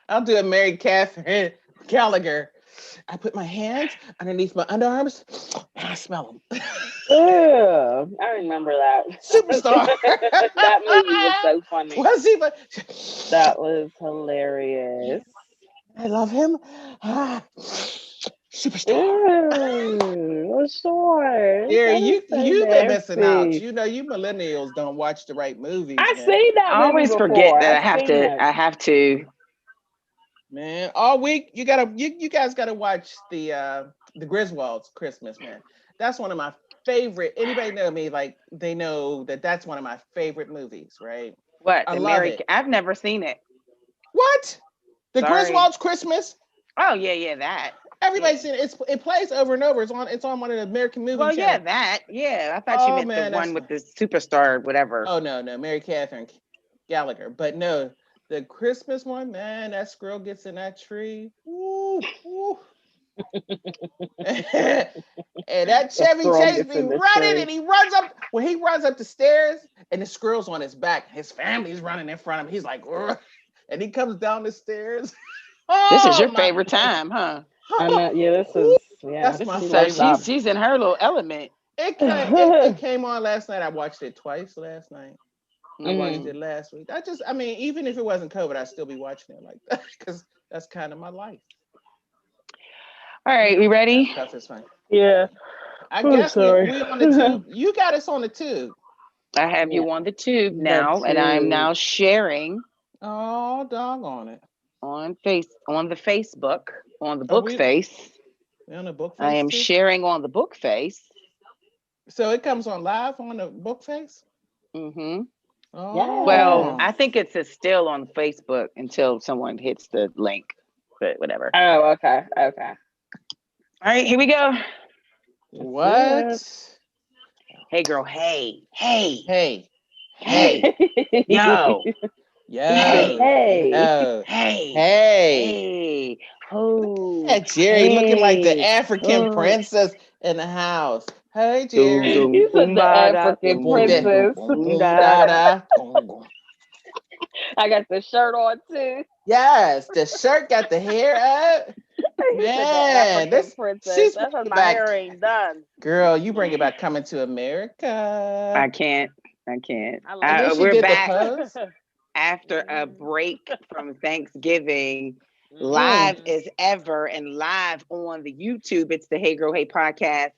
I'll do a Mary Catherine Gallagher. I put my hands underneath my underarms and I smell them. Ew, I remember that. Superstar. That movie was so funny. Was he? That was hilarious. I love him. Superstar. Ew, sure. Jerry, That is you've so been missing out. nasty. You know, you millennials don't watch the right movies, I man. seen that I movie always forget before. that I've seen it. I have to. Man, all week you guys gotta watch the Griswolds Christmas, man. That's one of my favorite. Anybody know me, like they know that that's one of my favorite movies, right? What? I The love Mary it. I've never seen it. What? The Sorry. Griswolds Christmas? Oh yeah, that. Everybody's Yeah. seen it. It plays over and over. It's on one of the American movie Well, yeah, channels. that. Yeah. I thought you Oh meant the man, that's one with the superstar, whatever. oh no, Mary Catherine Gallagher. But no, the Christmas one, man, that squirrel gets in that tree. Woo, woo. And that The Chevy squirrel Chase gets be in the running tree. and he runs up when he runs up the stairs and the squirrel's on his back. His family's running in front of him. He's like, "Ugh," and he comes down the stairs. This is Oh your my favorite time, huh? I know. Yeah, this Woo, is. Yeah, that's This my is she so loves favorite. that. she's in her little element. It came on last night. I watched it twice last night. I watched Mm-hmm. it last week. I mean, even if it wasn't COVID, I'd still be watching it like that because that's kind of my life. All right, we That ready? stuff is fun. Yeah. I Oh, guess we sorry. we on the tube. You got us on the tube. I have Yeah. you on the tube The now, and I'm two. now sharing Oh, doggone it. on the Facebook, on the Are book we face. on the book I face am too? sharing on the book face. So it comes on live on the book face? Mm-hmm. Well, Yes. Oh. I think it's still on Facebook until someone hits the link, but whatever. Oh, okay. Okay. All right, here we go. Let's see it. What? Hey, girl. Hey, Hey. hey, Hey. yo, He said, Yo. hey, "Hey, Yo. hey, Hey. hey, oh, Yeah, Jerry looking like the hey, African oh, princess in the house. Hey, doom, Jerry. doom, he said boom, the ba, da, The African doom, boom, doom, da, doom, princess." boom, boom, da, da, da. da. Boom, boom. I got the shirt on too. Yes, the shirt got the hair up. He said the Man, African this princess. she's That's because bringing my back. hair ain't done. Girl, you bring it back coming to America. I can't. I can't. I like And then she We're did the back pose. after a break from Thanksgiving, Mm. live as ever, and live on the YouTube. It's the Hey Girl Hey podcast,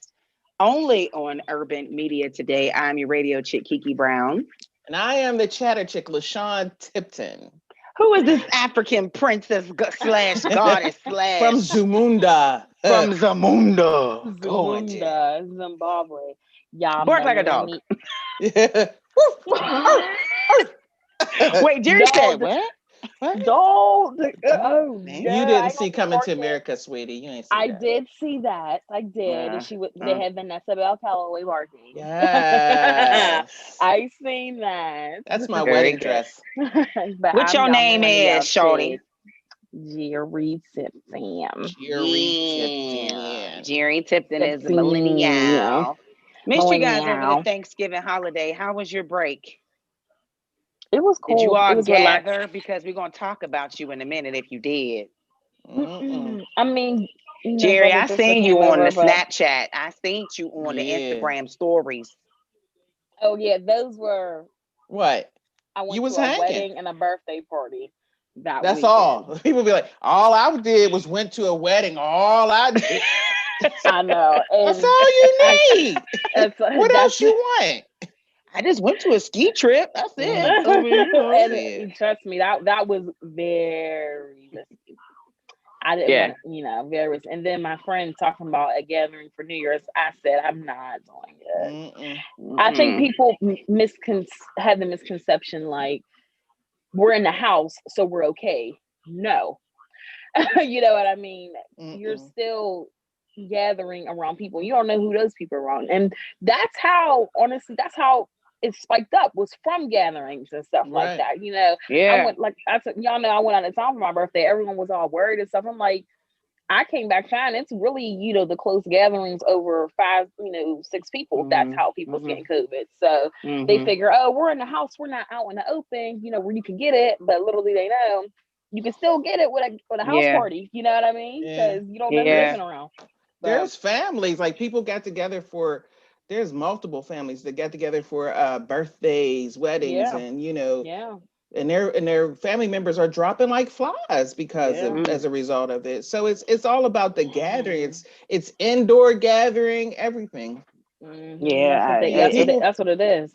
only on Urban Media today. I'm your radio chick, Kiki Brown. And I am the chatter chick, LaShawn Tipton. Who is this African princess slash goddess From slash Zamunda. from Zamunda? Go on, Jen. Zamunda, Zimbabwe. Y'all Bark like a remember dog. me? Yeah. Woof. Arf, arf. Wait, Jerry said Don't, what? What? don't. Oh, Oh man. no, You I didn't ain't see gonna be Coming to barking. America, sweetie. You ain't see I that. did see that. I did. And they Uh, had Vanessa Bell Calloway barking. Yes. I seen that. That's my very wedding good. dress. But What I'm your y'all name millennial is, Shorty? chick. Jerry Simpson. Jerry Yeah, Tipton. Jerry Tipton is a Tipson, yeah. millennial. Missed you guys over the Millennial. Thanksgiving holiday. How was your break? It was Did you cool. It all was relaxed. gather? Because we're going to talk about you in a minute if you did. Mm-mm. I mean, Jerry, brother I sister seen came you on over, the but Snapchat. I seen you on the Yeah. Instagram stories. oh yeah, those were. What? I You went to was a hanging. wedding and a birthday party that That's weekend. all. People be like, all I did was went to a wedding. All I did. I know, That's and all you I need. What that's else you want? I just went to a ski trip. That's it. Mm, I mean, shit. and trust me, that was very risky. I didn't yeah. want, very risky. And then my friend talking about a gathering for New Year's. I said I'm not doing it. Mm-mm. I think Mm-mm. people have the misconception like we're in the house, so we're okay. No, you know what I mean. You're Mm-mm. still gathering around people. You don't know who those people are around, and that's how honestly, that's how it spiked up was from gatherings and stuff like Right. that. I Yeah. went like I said, y'all know I went out of town for my birthday. Everyone was all worried and stuff. I'm like, I came back fine. It's really, the close gatherings over 5, 6 people. That's how people's getting COVID. So they figure, oh, we're in the house, we're not out in the open, where you can get it. But little do they know, you can still get it with a house party. You know what I mean? Because you don't know who's living around. So, there's families, like people got together there's multiple families that got together for birthdays, weddings, and and their family members are dropping like flies because as a result of it. So it's all about the gathering. It's indoor gathering, everything. That's what it is.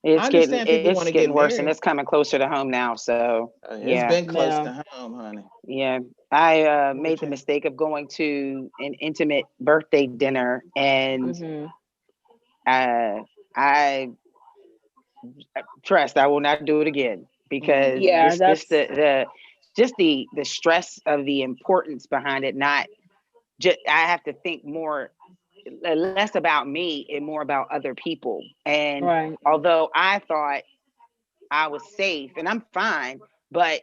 It's getting worse, and it's coming closer to home now. So it's been close to home, honey. Yeah, I made the mistake of going to an intimate birthday dinner, and I trust I will not do it again, because the stress of the importance behind it. Not just, I have to think less about me and more about other people. And although I thought I was safe and I'm fine, but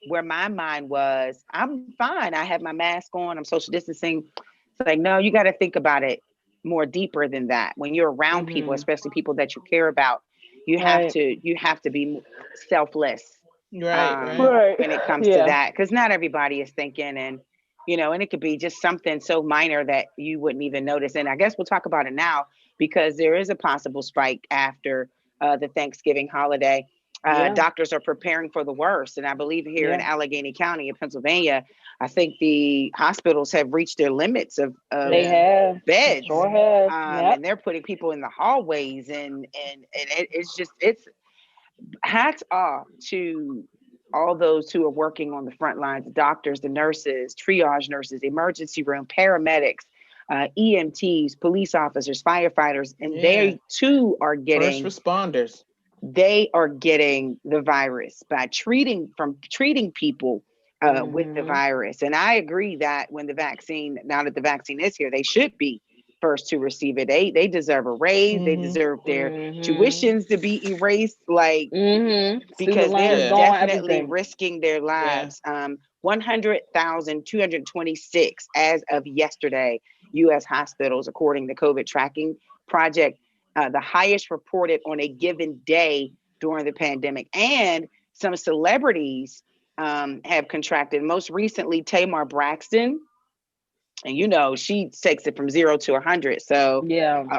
where my mind was, I'm fine, I have my mask on, I'm social distancing. It's like, no, you got to think about it more deeper than that. When you're around people, especially people that you care about, you have to be selfless, when it comes to that, because not everybody is thinking, and and it could be just something so minor that you wouldn't even notice. And I guess we'll talk about it now, because there is a possible spike after the Thanksgiving holiday. Doctors are preparing for the worst. And I believe here in Allegheny County in Pennsylvania, I think the hospitals have reached their limits of beds. Sure have. And they're putting people in the hallways, and it's hats off to all those who are working on the front lines, the doctors, the nurses, triage nurses, emergency room, paramedics, EMTs, police officers, firefighters, and they too are getting first responders. They are getting the virus by treating people with the virus. And I agree that now that the vaccine is here, they should be first to receive it. They deserve a raise. They deserve their tuitions to be erased, because they're definitely risking their lives. 100,226 as of yesterday, U.S. hospitals, according to COVID Tracking Project, the highest reported on a given day during the pandemic. And some celebrities have contracted. Most recently, Tamar Braxton, and she takes it from 0 to 100, so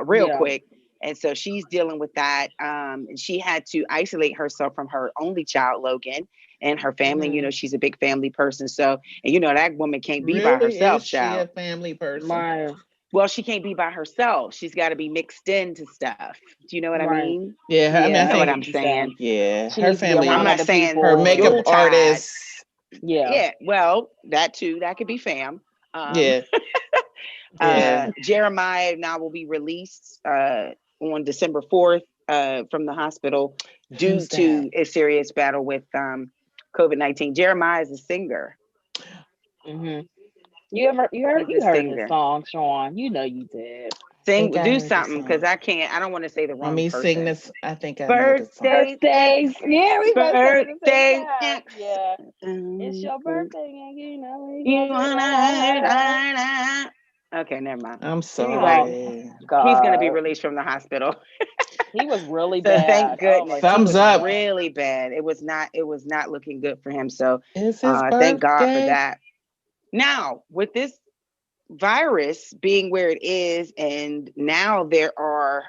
real quick. And so she's dealing with that. And she had to isolate herself from her only child, Logan, and her family. She's a big family person. So, and that woman can't be by herself. Is she a family person? Well, she can't be by herself. She's got to be mixed into stuff. Do you know what I mean? Yeah, I know what I'm saying. Yeah, her family. I'm not saying her makeup artist. Yeah. Well, that too. That could be fam. Jeremiah now will be released on December 4th from the hospital due to a serious battle with COVID-19. Jeremiah is a singer. You heard his song, Sean? You did. Do something, because I don't want to say the wrong person. Let me sing this. I think I birthdays. Yeah, we birthday. Yeah, it's your birthday, and you wanna. Okay, never mind. I'm sorry. Anyway, he's gonna be released from the hospital. He was really bad. Thank goodness. Thumbs up. Really bad. It was not looking good for him. So thank God for that. Now, with this virus being where it is, and now there are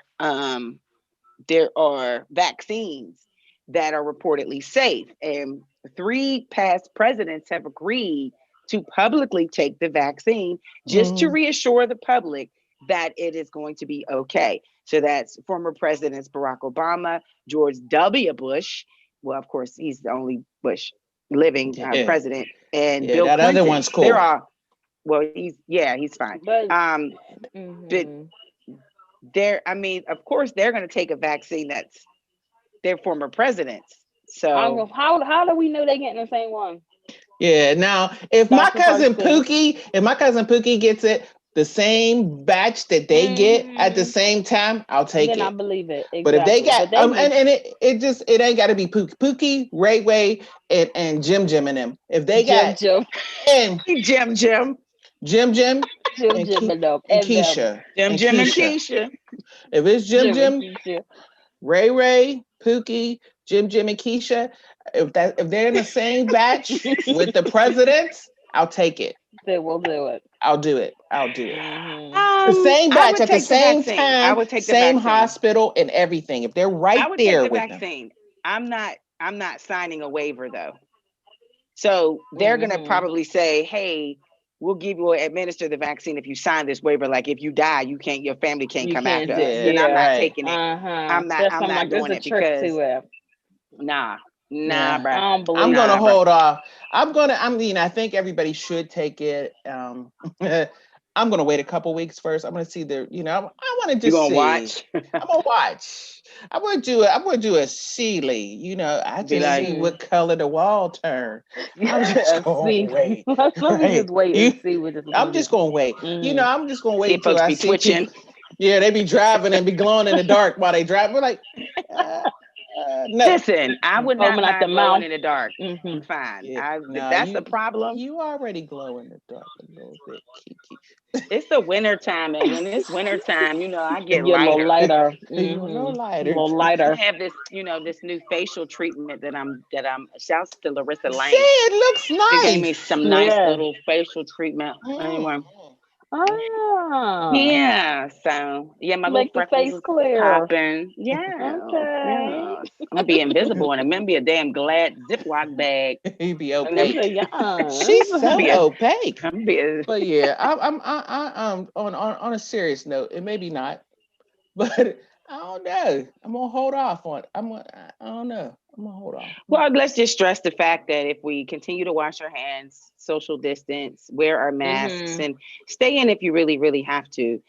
vaccines that are reportedly safe, and 3 past presidents have agreed to publicly take the vaccine just to reassure the public that it is going to be okay. So that's former presidents Barack Obama, George W. Bush. Well, of course, he's the only Bush living president, and Bill that Clinton. Other one's cool. He's fine. But of course, they're going to take a vaccine that's their former presidents. So how do we know they're getting the same one? Yeah. Now, if my cousin Pookie gets it, the same batch that they get at the same time, I'll take it. I believe it. Exactly. But if they got, it ain't got to be Pookie, Ray, and Jim and them. If they got Jim, and Jim, Jim, Jim, and, Jim, and them, and and them. Keisha. Jim and Keisha. If it's Jim, And Keisha. Ray, Pookie, Jim, and Keisha, if they're in the same batch with the presidents, I'll take it. Then we'll do it. I'll do it. Mm-hmm. The same batch at the same time, I would take same the vaccine. hospital and everything. If they're right I would there take the with vaccine. Them. I'm not signing a waiver though. So they're gonna probably say, hey, we'll administer the vaccine if you sign this waiver. Like if you die, your family can't come after us. Then I'm not taking it. I'm not doing it because nah, bro. I'm gonna hold off. I think everybody should take it. I'm gonna wait a couple weeks first. I'm gonna see I want to just see. Watch? I'm gonna watch. I'm gonna do a Sealy. I just see what color the wall turn. I'm just gonna wait. Let me just wait and see what this is. I'm just gonna wait. Mm-hmm. I'm just gonna wait till I see twitching. people. Yeah, they be driving and be glowing in the dark while they drive. We're like, no. Listen, I would not mind glowing in the dark. Mm-hmm. I'm fine. Yeah, if that's a problem. You already glow in the dark a little bit, Kiki. It's the winter time, and when it's winter time, I get a little lighter. Mm-hmm. A little lighter. A little lighter. I have this, this new facial treatment that I'm shouts to Larissa Lane. See, it looks nice. She gave me some nice little facial treatment. Anyway. Oh. Yeah. So my make little the face clear. Popping. Yeah. Okay. I'm gonna be invisible and I'm gonna be a damn glad Ziploc bag. You be opaque. She's She's so opaque. But yeah, I'm on a serious note. It maybe not, but I don't know. I'm gonna hold off on it. I don't know. I'm gonna hold off. Well, let's just stress the fact that if we continue to wash our hands, social distance, wear our masks, and stay in if you really, really have to,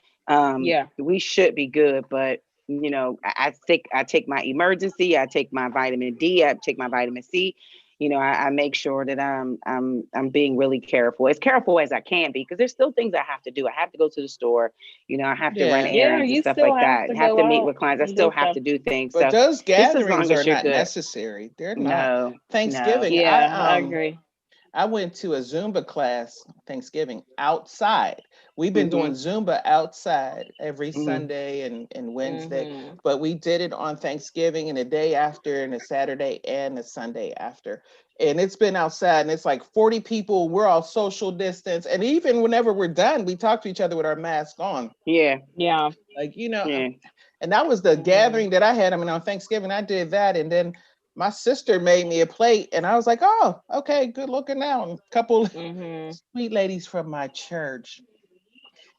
we should be good. But I take my emergency, I take my vitamin D, I take my vitamin C. I make sure that I'm being really careful, as careful as I can be, because there's still things I have to do. I have to go to the store, I have to run errands and stuff like that. I have to meet with clients. I still have to do things. But those gatherings are not good. necessary. They're not. No, Thanksgiving. No. Yeah, I agree. I went to a Zumba class Thanksgiving outside. We've been doing Zumba outside every Sunday and Wednesday, but we did it on Thanksgiving and the day after and the Saturday and the Sunday after. And it's been outside and it's like 40 people. We're all social distance. And even whenever we're done, we talk to each other with our mask on. Yeah. Yeah. Like, and that was the gathering that I had. On Thanksgiving, I did that. And then my sister made me a plate and I was like, oh, okay, good looking now. And a couple sweet ladies from my church,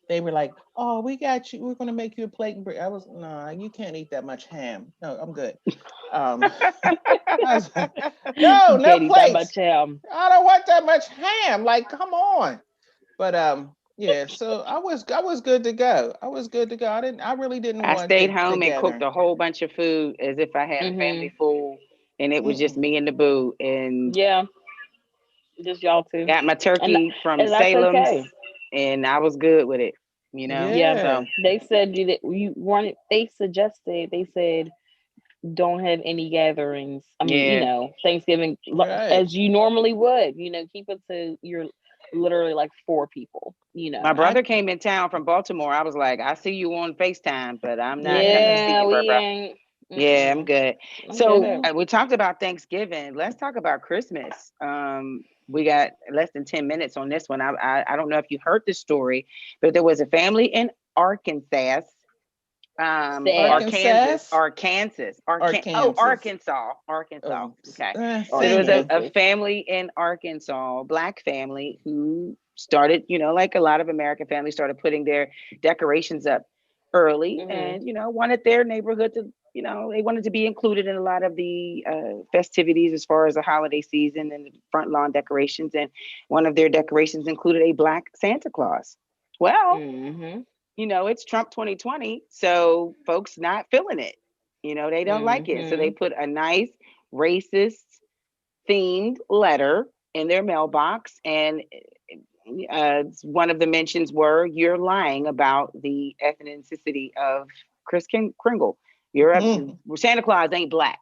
they were like, oh, we got you. We're going to make you a plate. And I was, no, you can't eat that much ham. No, I'm good. I was like, no plates. Much ham. I don't want that much ham. Like, come on. But yeah, so I was good to go. I really didn't want to. I stayed home and cooked a whole bunch of food as if I had a family full. And it was just me and the boo, and just y'all two. Got my turkey from Salem, and I was good with it. So they said you wanted. They said don't have any gatherings. I mean, Thanksgiving as you normally would. Keep it to your literally like 4 people. My brother came in town from Baltimore. I was like, I see you on FaceTime, but I'm not coming to see you, bro. Yeah, I'm good. We talked about Thanksgiving. Let's talk about Christmas. We got less than 10 minutes on this one. I don't know if you heard this story, but there was a family in Arkansas. Arkansas. Okay. There was a family in Arkansas, Black family, who started, like a lot of American families, started putting their decorations up early and, wanted their neighborhood to, they wanted to be included in a lot of the festivities as far as the holiday season and the front lawn decorations. And one of their decorations included a Black Santa Claus. Well, it's Trump 2020, so folks not feeling it. They don't like it. So they put a nice racist themed letter in their mailbox. And one of the mentions were, you're lying about the ethnicity of Kris Kringle. Santa Claus ain't Black.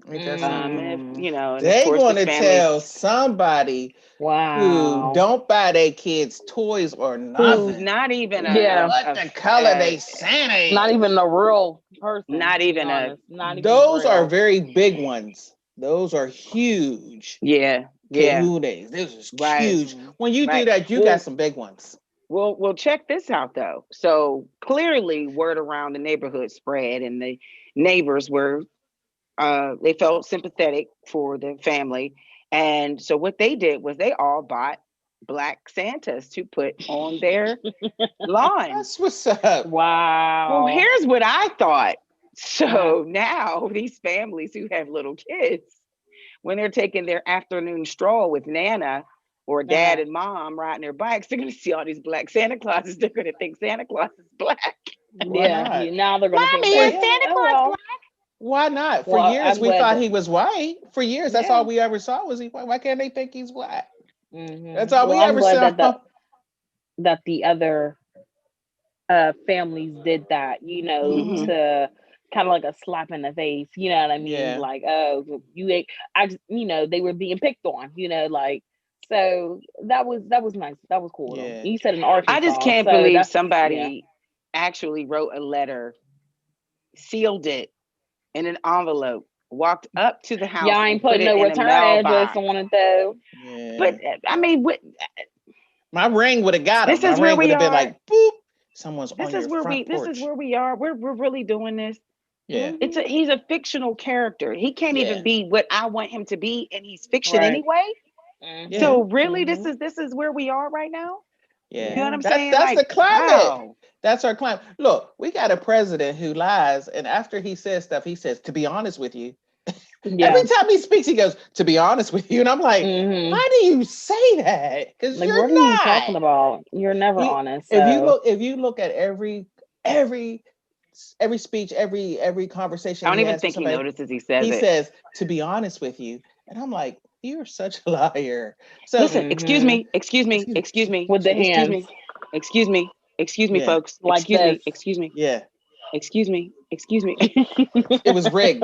If, you know, and of They course the going to family. tell somebody who don't buy their kids toys or nothing. Who's not even what the color they Santa is. Not even a real person. Not even those are very big ones. Those are huge. Yeah. Kahunas. This is huge. When you do that, you got some big ones. Well, check this out though. So clearly word around the neighborhood spread, and the neighbors were they felt sympathetic for the family. And so what they did was they all bought black Santas to put on their lawn. That's what's up. Wow. Well, here's what I thought. So now these families who have little kids, when they're taking their afternoon stroll with Nana or dad and mom riding their bikes, they're going to see all these black Santa Clauses. They're going to think Santa Claus is black. Now they're going to think, is Santa Claus black? Why not? For years, we thought he was white. For years, that's all we ever saw was he white. Why can't they think he's black? That's all we ever saw. That the other families did that, you know, to kind of like a slap in the face, you know what I mean? Like, oh, you know, they were being picked on, you know, like, so that was nice. That was cool. Yeah. You said in Arkansas. I just can't believe somebody actually wrote a letter, sealed it in an envelope, walked up to the house. Y'all ain't putting no return address on it though. Yeah. But I mean, my ring would have got him. This is my where ring would have been like, boop. Someone's on your front porch. This is where we are. We're really doing this. Yeah. He's a fictional character. He can't even be what I want him to be, and he's fiction anyway. So really, this is where we are right now. Yeah. You know what I'm saying? That's the climate. Wow. That's our climate. Look, we got a president who lies, and after he says stuff, he says, "To be honest with you." Every time he speaks, he goes, "To be honest with you," and I'm like, "Why do you say that? Because like, you're what not are you talking about? You're never honest." So. If you look at every speech, every conversation, I don't even think he notices he says it. He says, "To be honest with you," and I'm like, "You're such a liar." So listen, excuse me, with the hands. Excuse me, folks. Like excuse me. Yeah. Excuse me. It was rigged.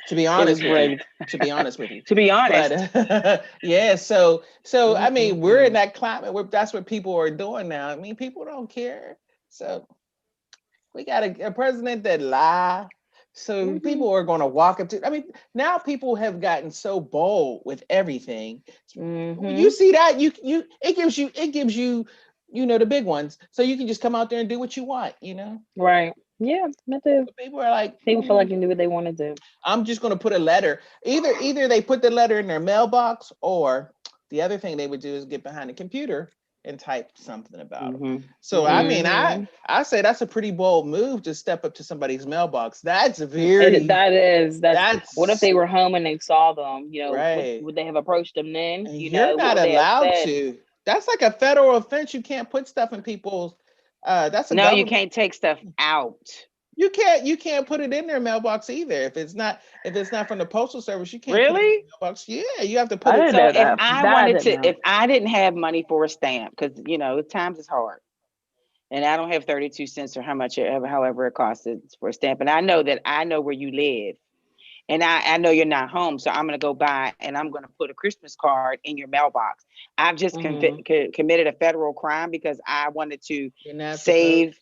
To be honest with you. To be honest with you. To be honest. But, yeah. So I mean, we're in that climate where that's what people are doing now. I mean, people don't care. So we got a president that lie. So people are going to walk up to. I mean, now people have gotten so bold with everything. When you see that, it gives you, you know, the big ones. So you can just come out there and do what you want, you know? Right. Yeah, me too. People are like, people feel like you knew what they want to do. I'm just going to put a letter. Either they put the letter in their mailbox, or the other thing they would do is get behind the computer and type something about it. So I mean, I say that's a pretty bold move to step up to somebody's mailbox. That's very. That's what if they were home and they saw them? You know, right. would they have approached them then? You're not allowed to. That's like a federal offense. You can't put stuff in people's. That's a you can't take stuff out. You can't put it in their mailbox either. If it's not from the postal service, you can't. Really? Put it in the mailbox. Yeah, you have to put it. So if I didn't have money for a stamp, because you know times is hard, and I don't have 32 cents or however it costs for a stamp, and I know where you live, and I know you're not home, so I'm gonna go by and I'm gonna put a Christmas card in your mailbox. I've just committed a federal crime because I wanted to save.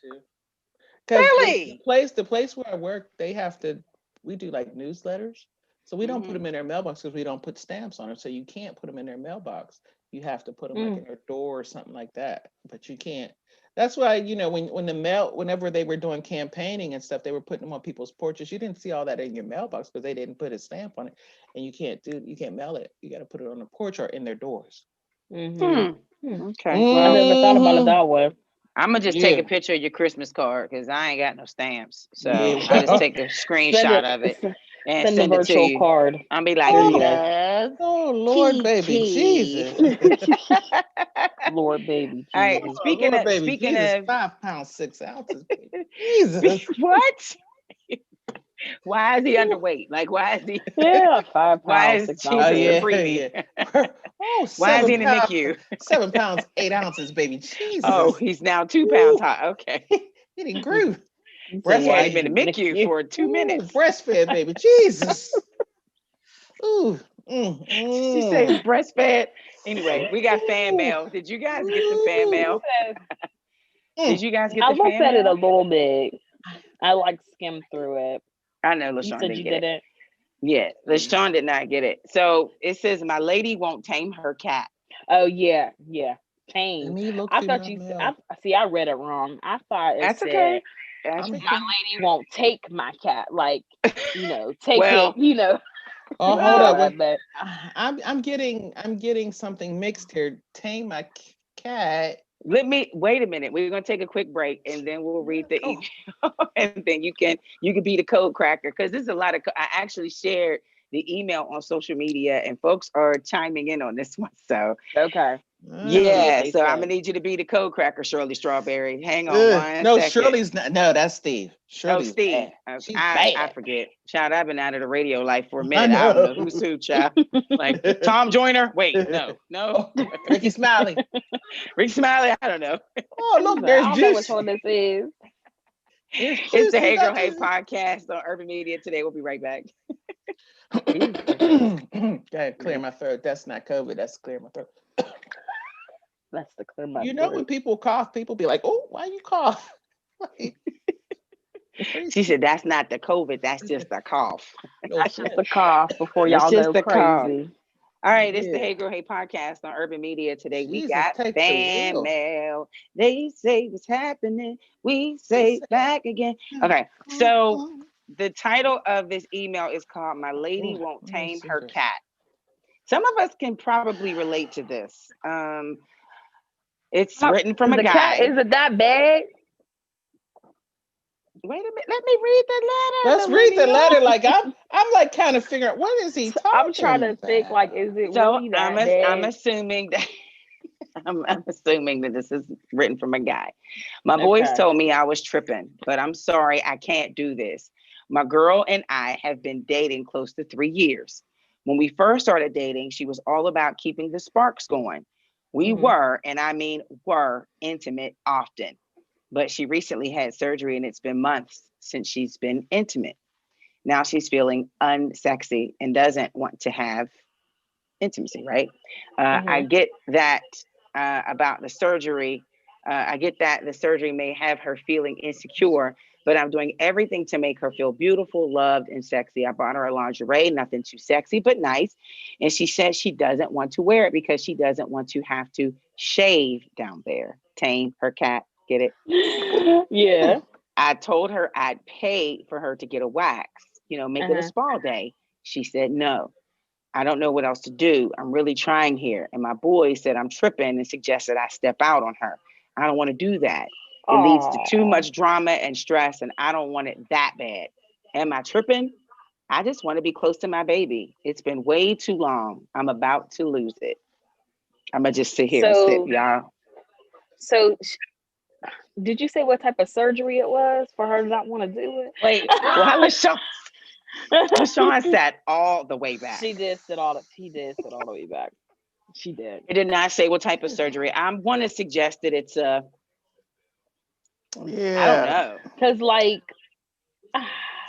Really? The place where I work, we do like newsletters. So we don't put them in their mailbox because we don't put stamps on them. So you can't put them in their mailbox. You have to put them like in their door or something like that. But you can't. That's why, you know, whenever they were doing campaigning and stuff, they were putting them on people's porches. You didn't see all that in your mailbox because they didn't put a stamp on it. And you can't mail it. You got to put it on the porch or in their doors. Okay. I never thought about it that way. I'm gonna just take a picture of your Christmas card because I ain't got no stamps. So I just take a screenshot of it and send a virtual it to you. card. I'll be like, oh Lord, baby Jesus. Lord, baby Jesus. All right, speaking of 5 pounds 6 ounces, baby. Jesus. What? Why is he underweight? Like, why is he? 5 pounds. Why is Jesus why is he in the NICU? 7 pounds 8 ounces, baby. Jesus. Oh, he's now 2 pounds high. Okay. He didn't grew. Breastfed been in the NICU for 2 minutes. Breastfed, baby. Jesus. Ooh. She said breastfed. Anyway, we got fan mail. Did you guys get the fan mail? Did you guys get the fan mail? I looked at it a little bit. I like skimmed through it. I know LaShawn didn't get it. Yeah, LaShawn did not get it. So it says, my lady won't tame her cat. Oh yeah. Tame. Let me look I thought you said, I read it wrong. I thought it said, okay. My lady won't take my cat. Like, take it, Oh, hold up. But I'm getting something mixed here. Tame my cat. Wait a minute. We're gonna take a quick break and then we'll read the email, and then you can be the code cracker, because there's a lot of. I actually shared the email on social media and folks are chiming in on this one. So okay. Yeah, so I'm gonna need you to be the code cracker, Shirley Strawberry. Hang on one no, second. Shirley's not. No, that's Steve. Shirley's Steve. She's I forget. Child, I've been out of the radio life for a minute. I don't know who's who, child. Like Tom Joyner. Wait, no. Ricky Smiley. Ricky Smiley. I don't know. Oh, look, there's I don't know which one this is. It's the Hey Girl Hey podcast on Urban Media Today. We'll be right back. Gotta clear my throat. That's not COVID. That's clear my throat. That's the clear my throat. Know when people cough, people be like, "Oh, why you cough?" She said, "That's not the COVID. That's just a cough." That's just a cough before y'all go crazy. Cough. All right, it's the Hey Girl Hey podcast on Urban Media Today. We got fan mail. They say what's happening. We say back again. Okay, so the title of this email is called "My Lady Won't Tame Her Cat." Some of us can probably relate to this. It's written from a guy. Cat, is it that bad? Wait a minute. Let me read the letter. Let's read the letter. Like I'm like kind of figuring out what is he talking about. I'm trying to think. Like, is it really that bad? I'm assuming that. I'm assuming that this is written from a guy. My boys told me I was tripping, but I'm sorry, I can't do this. My girl and I have been dating close to 3 years. When we first started dating, she was all about keeping the sparks going. We were, and I mean were, intimate often. But she recently had surgery and it's been months since she's been intimate. Now she's feeling unsexy and doesn't want to have intimacy, right? I get that about the surgery. I get that the surgery may have her feeling insecure, but I'm doing everything to make her feel beautiful, loved, and sexy. I bought her a lingerie, nothing too sexy, but nice. And she says she doesn't want to wear it because she doesn't want to have to shave down there. Tame her cat. Get it? Yeah. I told her I'd pay for her to get a wax, make it a spa day. She said no. I don't know what else to do. I'm really trying here. And my boy said I'm tripping and suggested I step out on her. I don't want to do that. It leads to too much drama and stress, and I don't want it that bad. Am I tripping? I just want to be close to my baby. It's been way too long. I'm about to lose it. I'm going to just sit here and sit, y'all. So did you say what type of surgery it was for her to not want to do it? Wait, LaShawn sat all the way back. She did sit all the way back. She did. It did not say what type of surgery. I want to suggest that it's I don't know. Because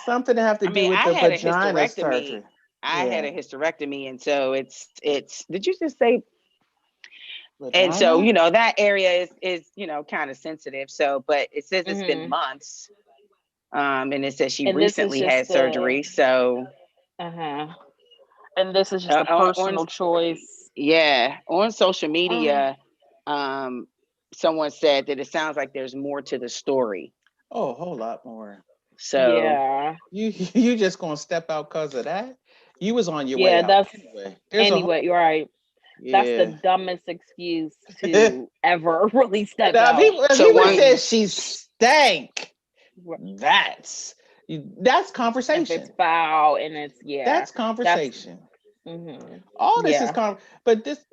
something to have to do with the vagina surgery. I had a hysterectomy, and so it's. Did you just say? Vagina? And so that area is kind of sensitive. So, but it says it's been months. And it says she recently had surgery. So. And this is just a personal choice. Yeah, on social media, someone said that it sounds like there's more to the story. Oh, a whole lot more. So yeah, you just gonna step out because of that? You was on your way out. That's anyway. You're right. Yeah. That's the dumbest excuse to ever really step out. People said she stank. That's conversation. If it's foul and it's that's conversation. All this is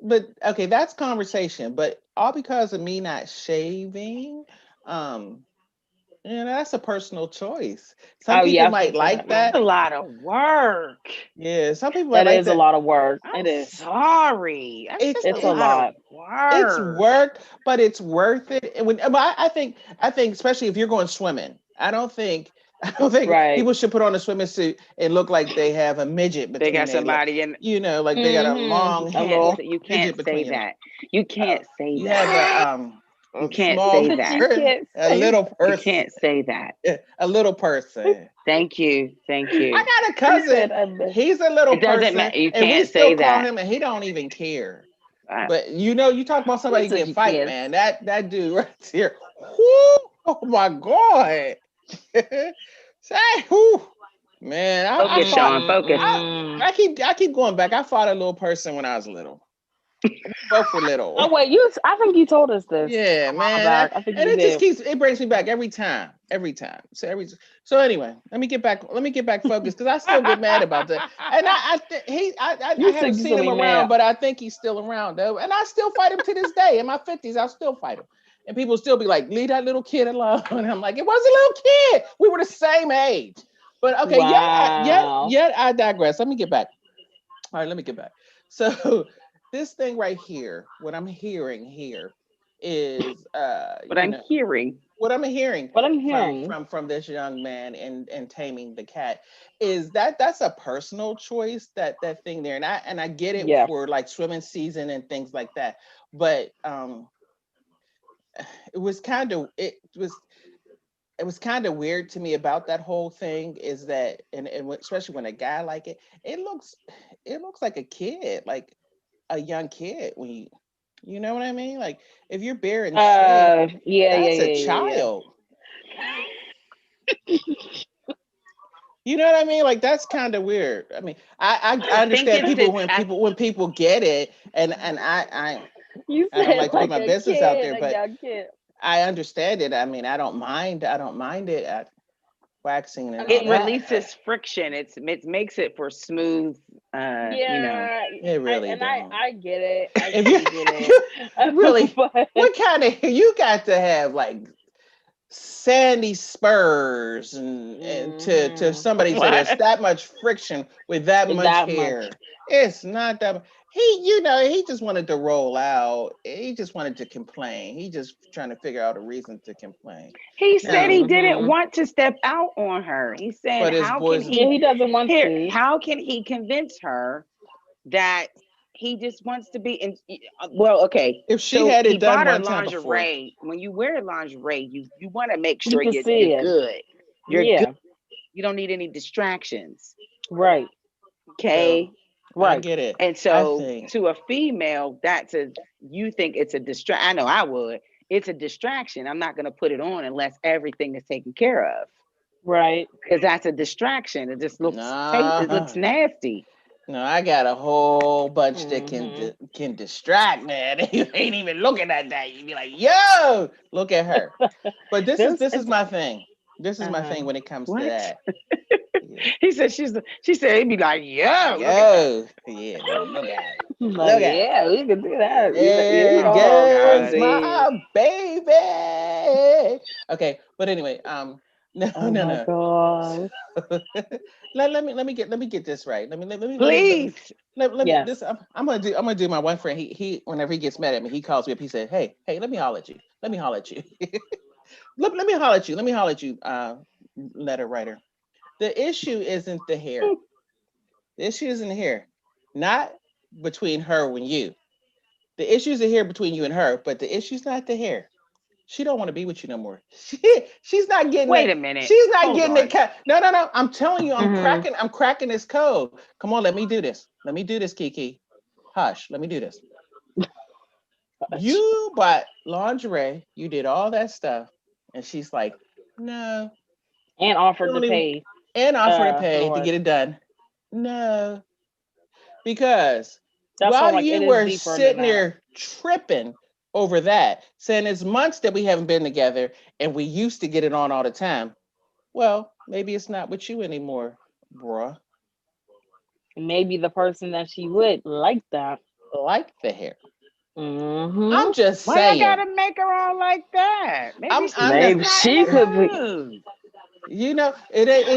but okay, that's conversation. But all because of me not shaving, that's a personal choice. Some people might like that. That's a lot of work. Yeah, some people that might is like a lot of work. It is. Sorry, it's a lot. It's work, but it's worth it. And I think especially if you're going swimming, I don't think I don't think people should put on a swimming suit and look like they have a midget between. They got somebody in, like they got a long head. You can't say that. You can't say you that. Have you can't say that. A little person. You can't say that. A little person. Thank you. I got a cousin. He's a little person. You can't and we say still that. call him, and he don't even care. But you talk about somebody getting fight, man. That dude right here. Whoo, oh my God. Say, whoo. Man, focus, Sean. Focus. I keep going back. I fought a little person when I was little. Both were little. Oh wait, I think you told us this. Yeah, man. I think and it brings me back every time. So anyway, let me get back focused because I still get mad about that. And I haven't seen him around, but I think he's still around though. And I still fight him to this day. In my 50s, I'll still fight him. And people still be like, leave that little kid alone. And I'm like, it was a little kid. We were the same age. But okay, yet I digress. Let me get back. All right, let me get back. So this thing right here, what I'm hearing here is what I'm hearing from this young man and taming the cat is that's a personal choice, that thing there. And I get it for like swimming season and things like that. But it was kind of weird to me about that whole thing is that, and especially when a guy like it looks like a kid, like a young kid when you know what I mean? Like if you're bearing shit, that's a child. You know what I mean? Like that's kind of weird. I mean, I understand when people get it, and I don't like to put my business out there, but I understand it. I mean, I don't mind it waxing and it releases friction. It makes it for smooth. It really. And I get it. If you get it. Really, what kind of you got to have like sandy spurs and to somebody say there's that much friction with that much hair. It's not that. He just wanted to roll out. He just wanted to complain. He just trying to figure out a reason to complain. He said he didn't want to step out on her. He said, he doesn't want to. How can he convince her that he just wants to be in? Well, okay. If she had it done one time lingerie, before. When you wear lingerie, you want to make sure you're good. You're good. You don't need any distractions. Right. Okay. So, right. I get it. And so to a female, you think it's a distraction. I know I would. It's a distraction. I'm not going to put it on unless everything is taken care of. Right. Because that's a distraction. It just looks it looks nasty. No, I got a whole bunch that can distract, man. You ain't even looking at that. You be like, yo, look at her. But this is my thing. This is my thing when it comes to that. He said she said he'd be like, yo, yeah, look at it. We can do that. It's my baby. Okay, but anyway, no. God. let me get this right. Let me please. This I'm gonna do my one friend. He whenever he gets mad at me, he calls me up. He said, hey, let me holler at you. Let me holler at you. Let me holler at you, letter writer. The issue isn't the hair. The issue isn't the hair. Not between her and you. The issues are here between you and her, but the issue's not the hair. She don't want to be with you no more. She's not getting Wait a minute. She's not getting it. No. I'm telling you, I'm cracking this code. Come on, let me do this. Let me do this, Kiki. Hush, let me do this. You bought lingerie, you did all that stuff, and she's like, no. And offered to pay. To get it done. No. Because while you were sitting there tripping over that, saying it's months that we haven't been together and we used to get it on all the time. Well, maybe it's not with you anymore, bruh. Maybe the person that she would like that. Like the hair. Mm-hmm. I'm just saying. Why you gotta make her all like that? Maybe she could be. You know, it ain't.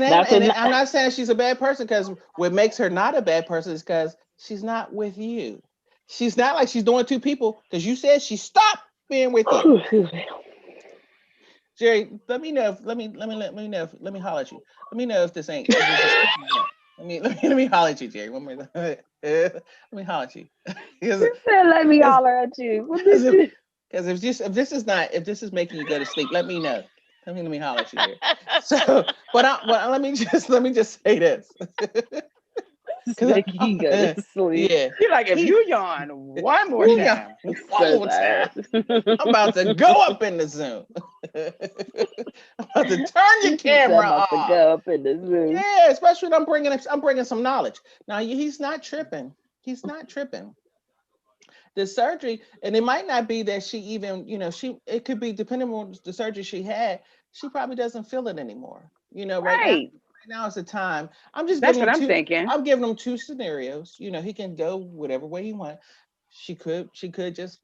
I'm not saying she's a bad person, because what makes her not a bad person is because she's not with you. She's not like she's doing two people, because you said she stopped being with you. Jerry, let me know if let me know if let me holler at you. Let me know if this ain't if this is creeping you out. Let me holler at you, Jerry. One more. Let me holler at you. Because You said let me holler at you. What did you? Because if this is making you go to sleep, let me know. Let me holler at you, Jerry. So, let me just say this. Make you go to sleep. Yeah. You're like, if you yawn one more time. One more time. I'm about to go up in the Zoom. I'm about to turn your camera off. To go up in the Zoom. Yeah, especially when I'm bringing some knowledge. Now he's not tripping. He's not tripping. The surgery, and it might not be that she even, it could be depending on the surgery she had. She probably doesn't feel it anymore. Right now is the time. That's what I'm thinking. I'm giving him two scenarios. He can go whatever way he wants. She could just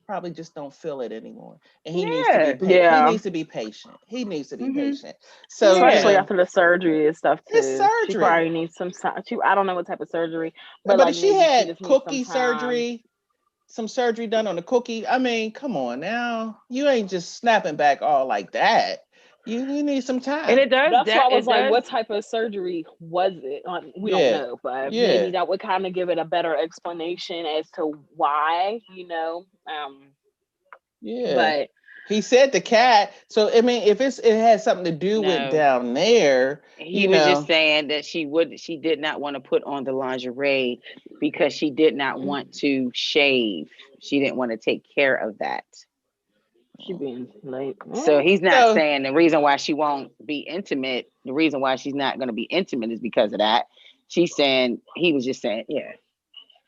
probably just don't feel it anymore, and he needs to be he needs to be patient. He needs to be patient. So especially after the surgery and stuff too. It's surgery. She probably needs some time. I don't know what type of surgery, but like if she had cookie surgery, some surgery done on the cookie. I mean, come on now. You ain't just snapping back all like that. You need some time. And it does. That's why I was like, what type of surgery was it? We don't know, but maybe that would kind of give it a better explanation as to why, But he said the cat. So I mean, if it has something to do with down there, he was just saying that she did not want to put on the lingerie because she did not want to shave. She didn't want to take care of that. She being late. So he's not saying the reason why she won't be intimate, the reason why she's not going to be intimate is because of that. She's saying, he was just saying, yeah.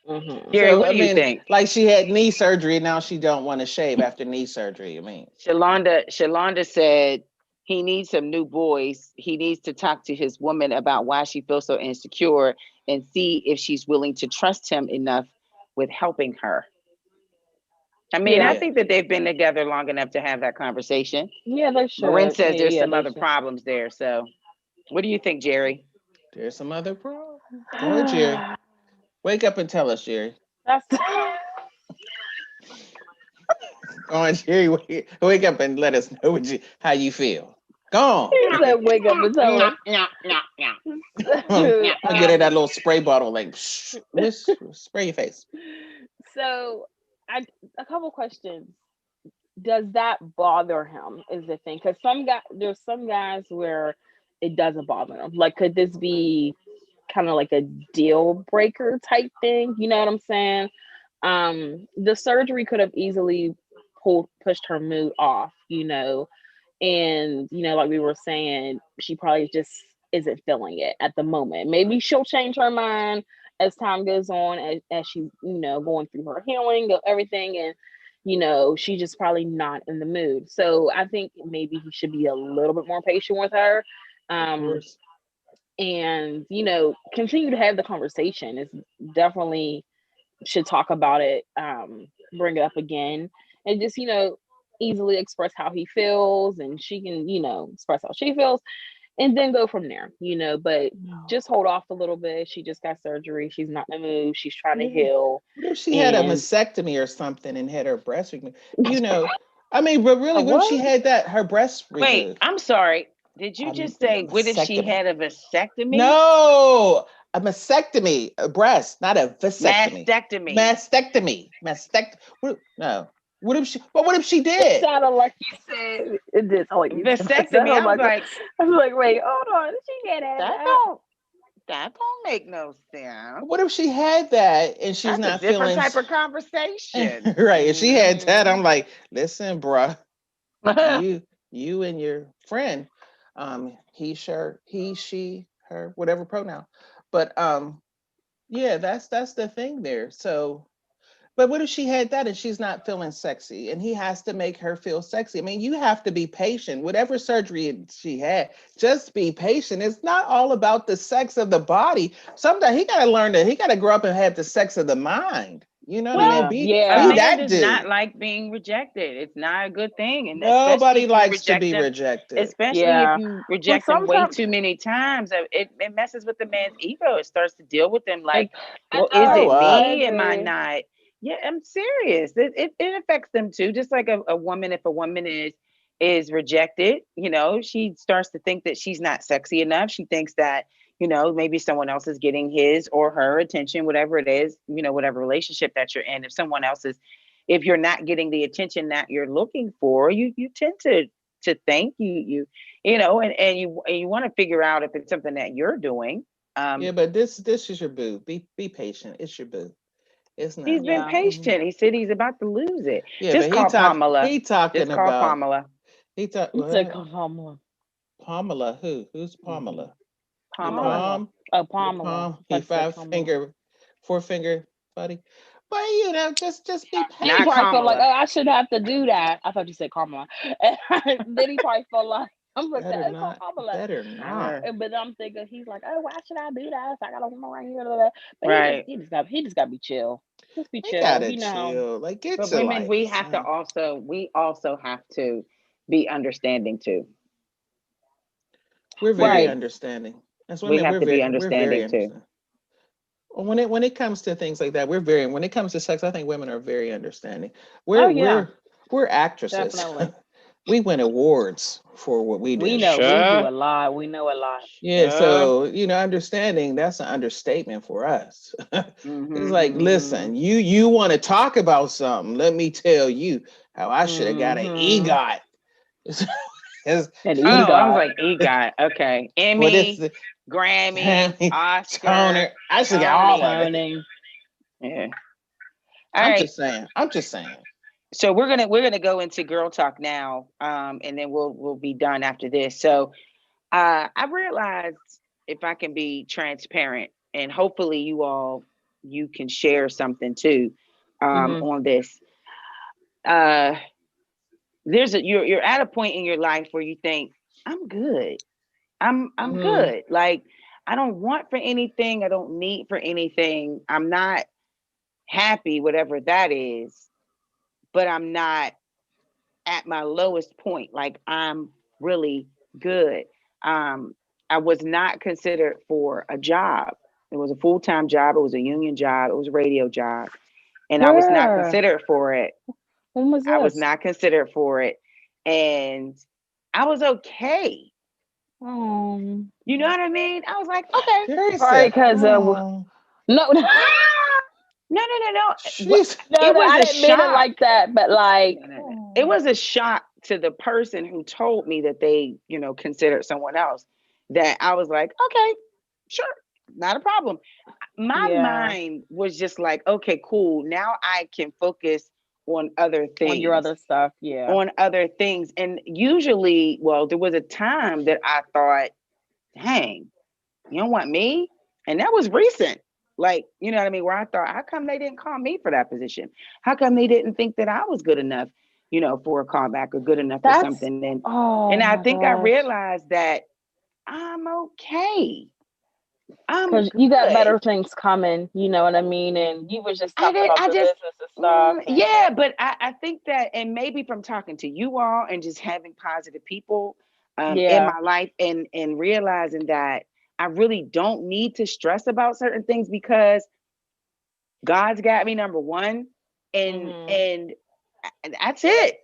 Mm-hmm. Gary, what do you think? Like she had knee surgery and now she don't want to shave after knee surgery. I mean, Shalonda said he needs some new boys. He needs to talk to his woman about why she feels so insecure and see if she's willing to trust him enough with helping her. I mean, I think that they've been together long enough to have that conversation. Yeah, they should. Marin says there's some other problems there. So what do you think, Jerry? There's some other problems. Go ahead, Jerry. Wake up and tell us, Jerry. Go on, Jerry. Wake up and let us know how you feel. Go on. He said, wake up and tell us. I'll get her that little spray bottle, like, spray your face. So, a couple questions. Does that bother him? Is the thing, because there's some guys where it doesn't bother them. Like, could this be kind of like a deal breaker type thing? You know what I'm saying? The surgery could have easily pushed her mood off, and like we were saying, she probably just isn't feeling it at the moment. Maybe she'll change her mind as time goes on, as she going through her healing of everything, and she's just probably not in the mood. So I think maybe he should be a little bit more patient with her, and continue to have the conversation. It's definitely should talk about it, bring it up again, and just easily express how he feels, and she can express how she feels, and then go from there, but just hold off a little bit. She just got surgery. She's not in the mood. She's trying to heal. What if she had a mastectomy or something and had her breast removed? I mean, but really, what if she had her breast removed? Wait, I'm sorry. Did you just say, what if she had a vasectomy? No, a mastectomy, a breast, not a vasectomy. Mastectomy. No. What if she did? It sounded like you said it did. Oh, vasectomy. I was like, wait, hold on. She had that don't make no sense. What if she had that and she's not feeling? Different type of conversation, right? If she had that, I'm like, listen, bruh, you and your friend, he, she, her, whatever pronoun, but yeah, that's the thing there. So. But what if she had that and she's not feeling sexy and he has to make her feel sexy? I mean, you have to be patient. Whatever surgery she had, just be patient. It's not all about the sex of the body. Sometimes he got to grow up and have the sex of the mind. You know what I mean? A man does not like being rejected. It's not a good thing. And nobody likes to be rejected. Especially if you reject them way too many times. It messes with the man's ego. It starts to deal with them like, well, is it me? Am I not? Yeah, I'm serious. It affects them too. Just like a woman, if a woman is, is rejected, she starts to think that she's not sexy enough. She thinks that, maybe someone else is getting his or her attention, whatever it is, whatever relationship that you're in. If you're not getting the attention that you're looking for, you tend to think and you want to figure out if it's something that you're doing. Yeah, but this is your boo. Be patient. It's your boo. It's not. He's been patient. He said he's about to lose it. Yeah, Just but call Pamela. He talking Just call about Pamela. He talk. You said Pamela. Pamela who? Who's Pamela? Pamela. Pamela. He four finger buddy. But just be patient. He probably felt like, I should have to do that. I thought you said Kamala. Then he probably felt like, I'm like, better not. But I'm thinking, he's like, why should I do that? I got a woman right here. But right. he just got to be chill. Just be chill. Chill. Like, but women, we also have to be understanding too. We're very understanding. That's what we have to be understanding too. When it comes to things like that, when it comes to sex, I think women are very understanding. We're actresses. Definitely. We win awards for what we do. We know we do a lot. We know a lot. Yeah, so understanding, that's an understatement for us. It's like, listen, you want to talk about something, let me tell you how I should have got an EGOT. I was like, EGOT, okay. Emmy, Grammy, Oscar, Toner. I should get all of it. Yeah. I'm just saying. So we're gonna go into girl talk now, and then we'll be done after this. So I realized, if I can be transparent, and hopefully you can share something too on this. You're at a point in your life where you think, I'm good. I'm good. Like, I don't want for anything. I don't need for anything. I'm not happy, whatever that is, but I'm not at my lowest point. Like, I'm really good. I was not considered for a job. It was a full-time job. It was a union job. It was a radio job. And I was not considered for it. When was this? I was not considered for it. And I was okay. You know what I mean? I was like, okay. Sorry, because no. No. I didn't mean it like that, but like, it was a shock to the person who told me that they, considered someone else, that I was like, okay, sure, not a problem. My mind was just like, okay, cool. Now I can focus on other things. On your other stuff, on other things. And usually, there was a time that I thought, dang, you don't want me? And that was recent. Like, you know what I mean? Where I thought, how come they didn't call me for that position? How come they didn't think that I was good enough, for a callback, or good enough for something? And I think I realized that I'm okay. Because you got better things coming, you know what I mean? And you was just talking about the business and stuff. Yeah, but I think that, and maybe from talking to you all and just having positive people in my life, and realizing that I really don't need to stress about certain things, because God's got me, number one, and that's it.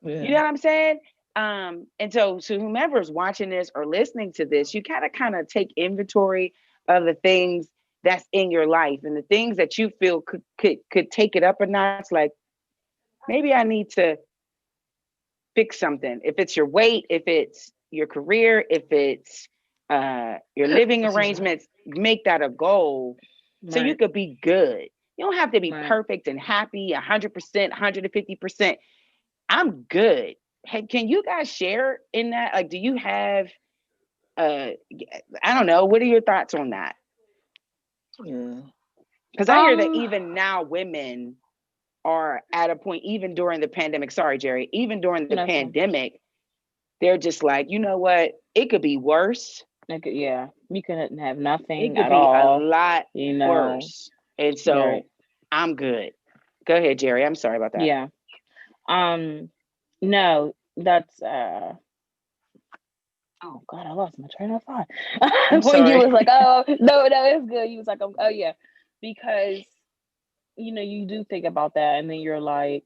Yeah. You know what I'm saying? And so whomever's watching this or listening to this, you gotta kind of take inventory of the things that's in your life, and the things that you feel could take it up a notch. Like, maybe I need to fix something. If it's your weight, if it's your career, if it's your living arrangements, make that a goal, so you could be good. You don't have to be perfect and happy 100%, 150%. I'm good. Hey, can you guys share in that? Like, do you have, I don't know, what are your thoughts on that? Because I hear that even now women are at a point, even during the pandemic, sorry, Jerry, even during the pandemic, they're just like, you know what? It could be worse. You couldn't have nothing. It could be a lot worse. And so I'm good. Go ahead, Jerry. I'm sorry about that. Yeah. No, that's oh God, I lost my train of thought. When you was like, oh no, it's good. You was like, oh yeah, because you do think about that, and then you're like,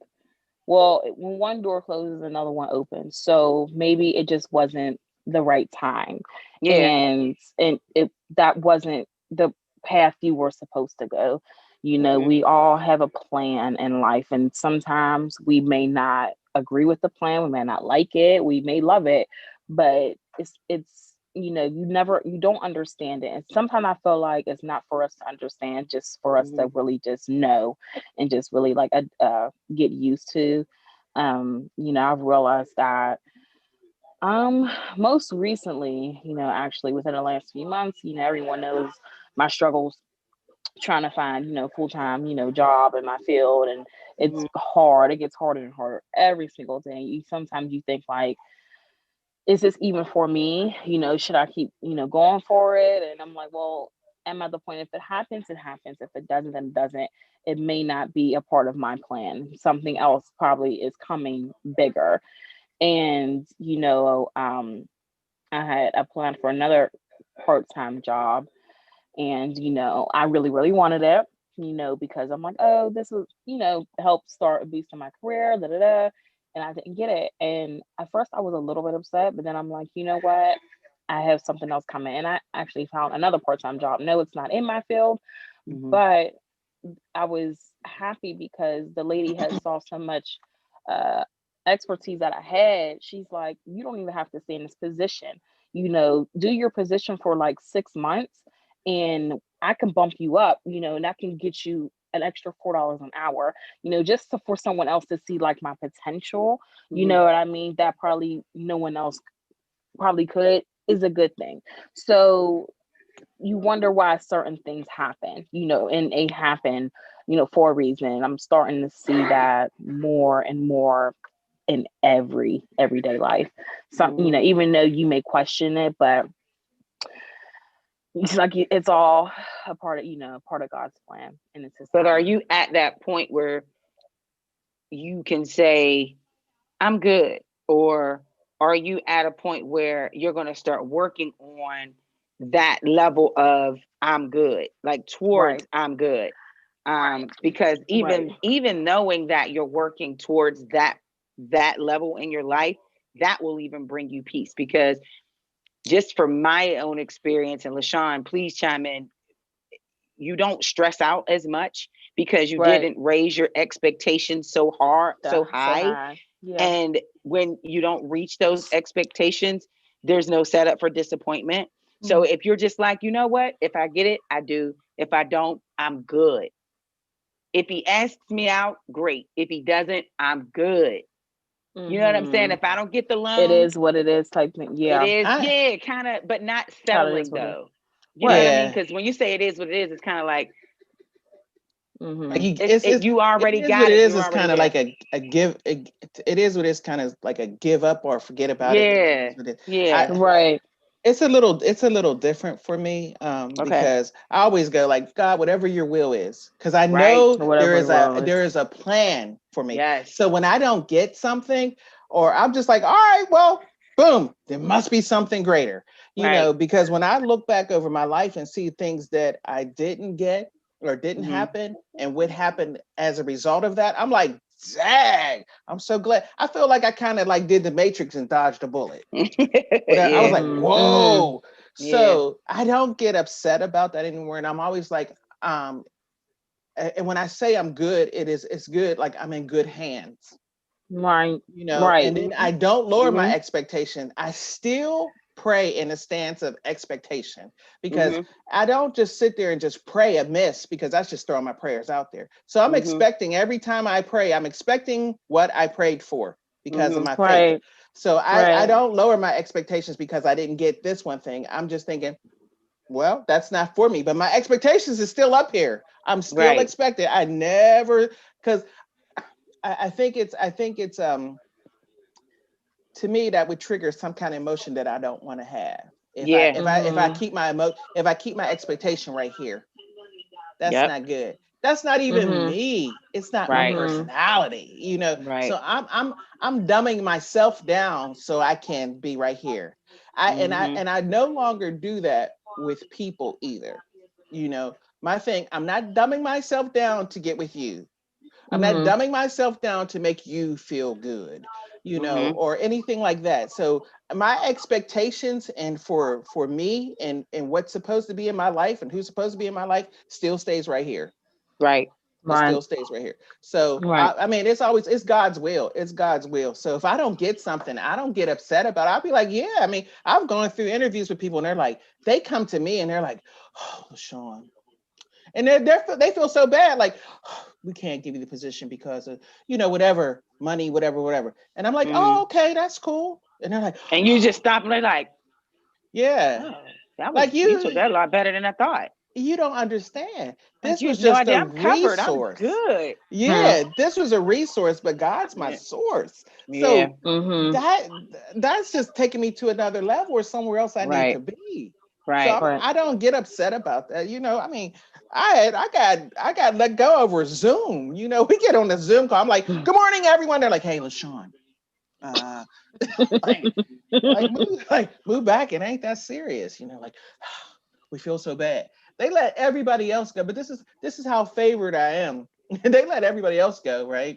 Well, when one door closes, another one opens. So maybe it just wasn't the right time. Yeah. And it that wasn't the path you were supposed to go. We all have a plan in life, and sometimes we may not agree with the plan, we may not like it, we may love it, but it's you don't understand it. And sometimes I feel like it's not for us to understand, just for us to really just know and just really like get used to. I've realized that most recently, actually within the last few months, everyone knows my struggles trying to find, full-time, job in my field. And it's hard. It gets harder and harder every single day. Sometimes you think like, is this even for me? Should I keep, going for it? And I'm like, well, I'm at the point, if it happens, it happens. If it doesn't, then it doesn't. It may not be a part of my plan. Something else probably is coming bigger. And, I had applied for another part-time job, and, I really, really wanted it, because I'm like, oh, this will, help start a boost in my career, da da da. And I didn't get it. And at first I was a little bit upset, but then I'm like, you know what? I have something else coming. And I actually found another part-time job. No, it's not in my field, but I was happy because the lady had saw so much uh, expertise that I had. She's like, you don't even have to stay in this position. Do your position for like 6 months, and I can bump you up. And I can get you an extra $4 an hour. Just for someone else to see like my potential. You know what I mean? That probably no one else probably could, is a good thing. So you wonder why certain things happen, and they happen, for a reason. I'm starting to see that more and more in everyday life. Some, even though you may question it, but it's like it's all a part of, part of God's plan. And it's just. But are you at that point where you can say, I'm good? Or are you at a point where you're going to start working on that level of I'm good, like towards I'm good? Because even knowing that you're working towards that level in your life, that will even bring you peace. Because just from my own experience, and LaShawn, please chime in, you don't stress out as much because you didn't raise your expectations so high. Yeah. And when you don't reach those expectations, there's no setup for disappointment. So if you're just like, you know what, if I get it, I do. If I don't, I'm good. If he asks me out, great. If he doesn't, I'm good. You know what I'm saying? If I don't get the loan, it is what it is type thing. Yeah. It is, kind of, but not settling though. You know what I mean? Because when you say it is what it is, it's kind of like, like you already got what it. It's kind of like a give. It is what it's kind of like a give up or forget about it. Right. It's a little different for me, because I always go like, God, whatever your will is, because I know there is a plan for me. Yes. So when I don't get something, or I'm just like, all right, well, boom, there must be something greater, because when I look back over my life and see things that I didn't get or didn't happen and what happened as a result of that, I'm like, dang, I'm so glad. I feel like I kind of like did the Matrix and dodged a bullet. I was like, whoa. So I don't get upset about that anymore. And I'm always like, and when I say I'm good, it's good. Like I'm in good hands. Right. And then I don't lower my expectation. I still pray in a stance of expectation, because I don't just sit there and just pray amiss, because that's just throwing my prayers out there. So I'm expecting every time I pray, I'm expecting what I prayed for because of my faith. So I don't lower my expectations because I didn't get this one thing. I'm just thinking, well, that's not for me, but my expectations is still up here. I'm still expecting. I never, because I think it's to me, that would trigger some kind of emotion that I don't want to have. If I keep my expectation right here, that's not good. That's not even me. It's not my personality, So I'm dumbing myself down so I can be right here. I no longer do that with people either. My thing, I'm not dumbing myself down to get with you. I'm not dumbing myself down to make you feel good, you know, or anything like that. So my expectations and for me and what's supposed to be in my life and who's supposed to be in my life still stays right here. Right. It still stays right here. So I mean, it's God's will. It's God's will. So if I don't get something, I don't get upset about it. I'll be like, yeah. I mean, I've gone through interviews with people and they're like, they come to me and they're like, oh, Sean. And they feel so bad, like, oh, we can't give you the position because of, you know, whatever, money, whatever. And I'm like, oh, okay, that's cool. And they're like, and you just stop and they're like, yeah. Oh, that was, like you took that a lot better than I thought. You don't understand. This like was just a I'm covered. resource. I'm good. Yeah, this was a resource, but God's my source. So that's just taking me to another level or somewhere else I need to be. Right. So I don't get upset about that. You know, I mean, I got let go over Zoom. You know, we get on the Zoom call. I'm like, good morning, everyone. They're like, hey, LaShawn. Move back. It ain't that serious. You know, like we feel so bad. They let everybody else go, but this is how favored I am. They let everybody else go, right?